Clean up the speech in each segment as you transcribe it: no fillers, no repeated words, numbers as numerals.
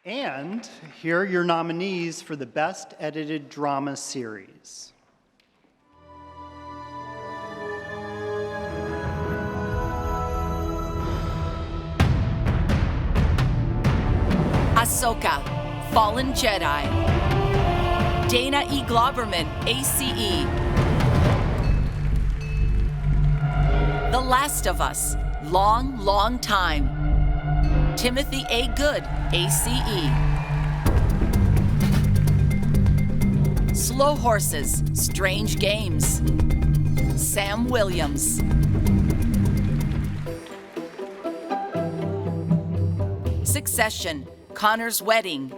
And here are your nominees for the Best Edited Drama Series. Ahsoka, Fallen Jedi. Dana E. Glauberman, ACE. The Last of Us, Long, Long Time. Timothy A. Good, ACE. Slow Horses, Strange Games. Sam Williams. Succession, Connor's Wedding.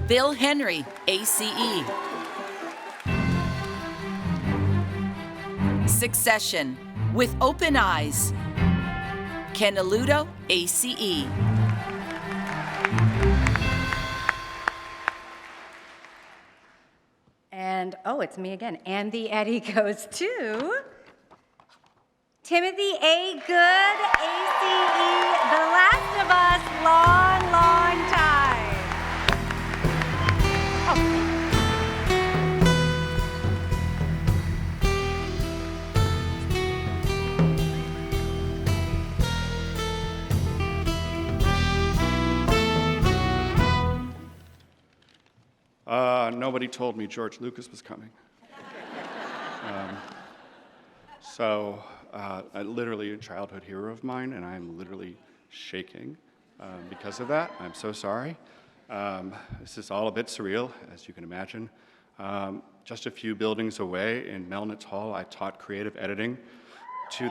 Bill Henry, ACE. Succession, With Open Eyes. Ken Aludo, ACE. And, it's me again. And the Eddie goes to Timothy A. Good, ACE, The Last of Us, Long, Long Time. Nobody told me George Lucas was coming. Literally a childhood hero of mine, and I'm literally shaking because of that. I'm so sorry. This is all a bit surreal, as you can imagine. Just a few buildings away in Melnitz Hall, I taught creative editing to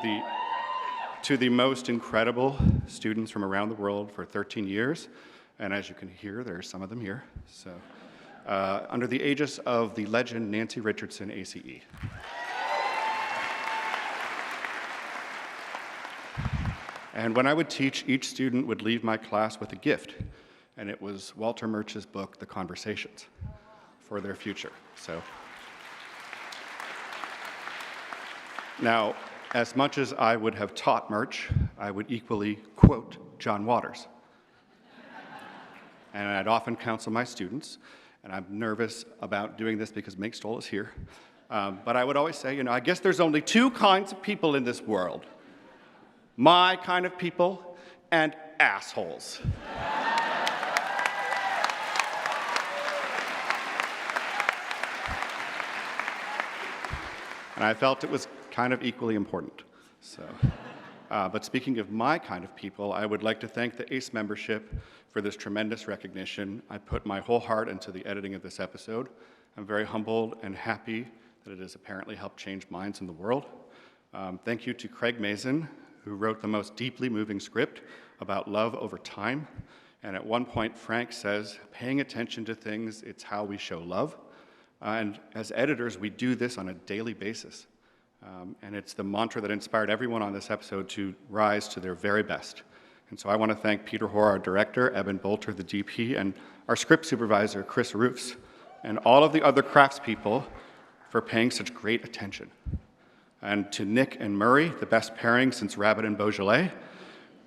the most incredible students from around the world for 13 years. And as you can hear, there are some of them here. So, under the aegis of the legend Nancy Richardson, ACE. And when I would teach, each student would leave my class with a gift, and it was Walter Murch's book, The Conversations, for their future. So, now, as much as I would have taught Murch, I would equally quote John Waters. And I'd often counsel my students, and I'm nervous about doing this because Meg Stoll is here, but I would always say, I guess there's only two kinds of people in this world. My kind of people and assholes. And I felt it was kind of equally important. So, but speaking of my kind of people, I would like to thank the ACE membership for this tremendous recognition. I put my whole heart into the editing of this episode. I'm very humbled and happy that it has apparently helped change minds in the world. Thank you to Craig Mazin, who wrote the most deeply moving script about love over time. And at one point, Frank says, paying attention to things, it's how we show love. And as editors, we do this on a daily basis. And it's the mantra that inspired everyone on this episode to rise to their very best. And so I want to thank Peter Hoare, our director, Eben Bolter, the DP, and our script supervisor, Chris Roofs, and all of the other craftspeople for paying such great attention. And to Nick and Murray, the best pairing since Rabbit and Beaujolais,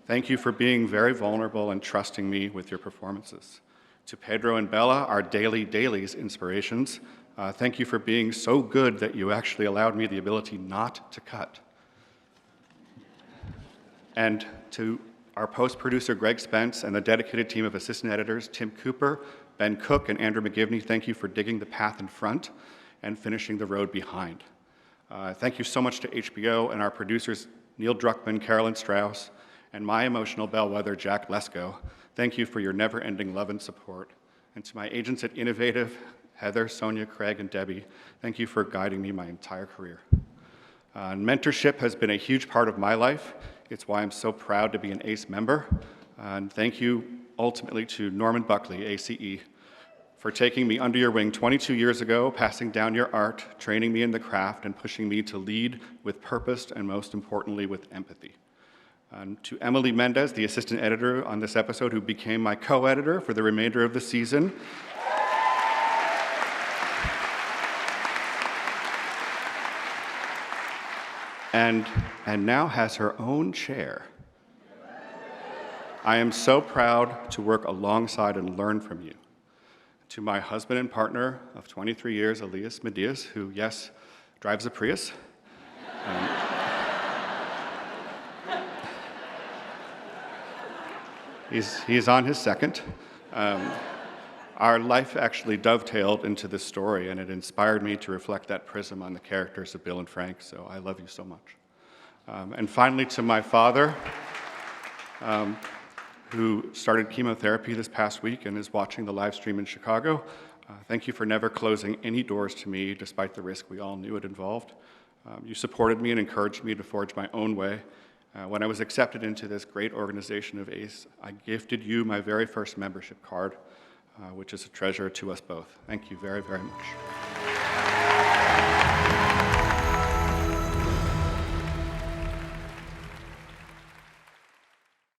thank you for being very vulnerable and trusting me with your performances. To Pedro and Bella, our dailies inspirations, thank you for being so good that you actually allowed me the ability not to cut. And to our post-producer, Greg Spence, and the dedicated team of assistant editors, Tim Cooper, Ben Cook, and Andrew McGivney, thank you for digging the path in front and finishing the road behind. Thank you so much to HBO and our producers, Neil Druckmann, Carolyn Strauss, and my emotional bellwether, Jack Lesko. Thank you for your never-ending love and support. And to my agents at Innovative, Heather, Sonia, Craig, and Debbie, thank you for guiding me my entire career. Mentorship has been a huge part of my life. It's why I'm so proud to be an ACE member. And thank you ultimately to Norman Buckley, ACE, for taking me under your wing 22 years ago, passing down your art, training me in the craft, and pushing me to lead with purpose and most importantly with empathy. And to Emily Mendez, the assistant editor on this episode, who became my co-editor for the remainder of the season. And now has her own chair. I am so proud to work alongside and learn from you. To my husband and partner of 23 years, Elias Medias, who, yes, drives a Prius. He's on his second. Our life actually dovetailed into this story, and it inspired me to reflect that prism on the characters of Bill and Frank, so I love you so much. And finally, to my father, who started chemotherapy this past week and is watching the live stream in Chicago, thank you for never closing any doors to me, despite the risk we all knew it involved. You supported me and encouraged me to forge my own way. When I was accepted into this great organization of ACE, I gifted you my very first membership card, which is a treasure to us both. Thank you very, very much.